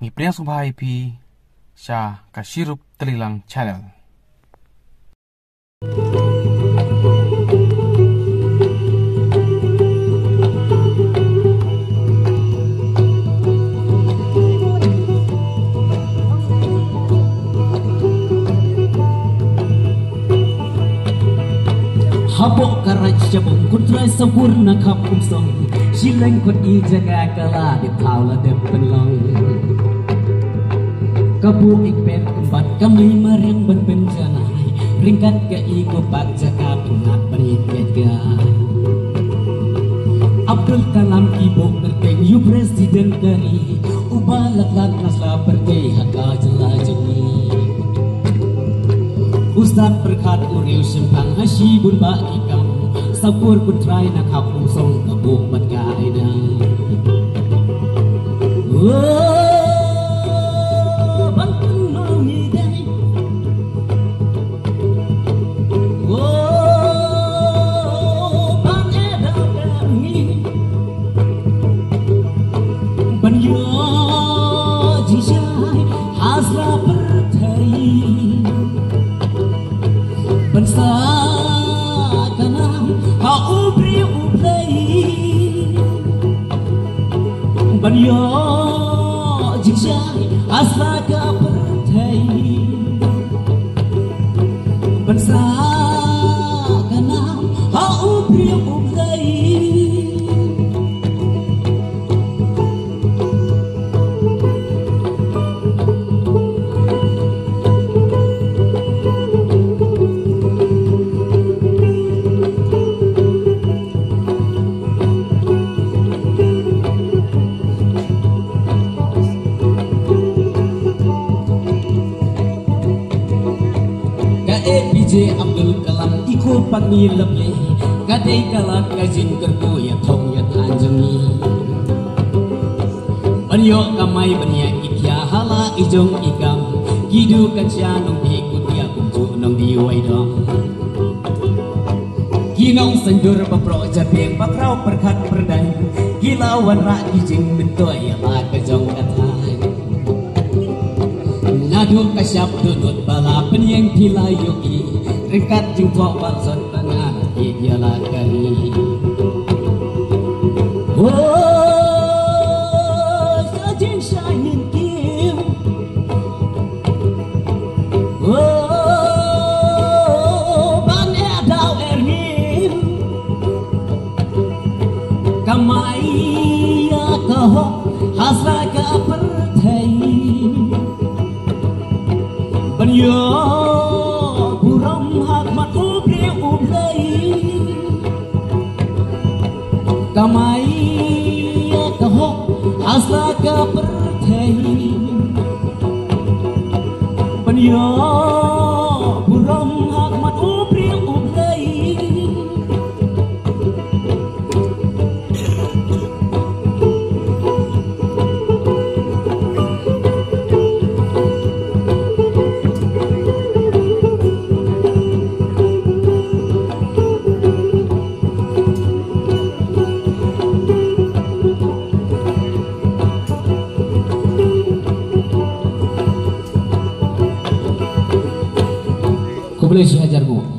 Mi priang subhai pi sya kasirup telilang channel. Habok karaj jabong kutrai sempurna kapum song sileng kot I jaga kala di taula de penlong kabu ikpen kembat kami mariang ben penjanai ringkat ke iko pak jaka penat beriket gai Abdul Kalam ibu berkeng yu presiden kari ubalak lak nasla berkei haka jelajemi Ustad berkat uriu sempang hasibun bakikam Sapur putrai nak hapung song kabuk bat kaina Bantun mangi dai Ban edau dangi Ban yo jijai hasra pertai Bensa kanam ha ubri ublai Banyo jijai asla ka pertai Bensa kanam ha ubri ublai APJ Abdul Kalam iko pangmi leble gadai kalat kajin kerku ya thong ya tanjungi banyo kamai bania ikya hala ijong ikam gidu kacha nong di kutia kunju nong di waidong ginong sanjur bapro jabeng bakrau perkat perdai gilawan ra ijing bentoy ya la kajong katai Nadu kasyap dudut bala penyeng pilayu I Rekat jing tok balsot tengah Ia lakari Oh sajing syahin kim Oh ban edau erngin Kamai ya kahok hasra ka pertai Banyo buram hakmat ubri ublai Kamai ya kahok asla ka pertai Banyo buram hakmat ubri ublai Boleh saya ajar bu.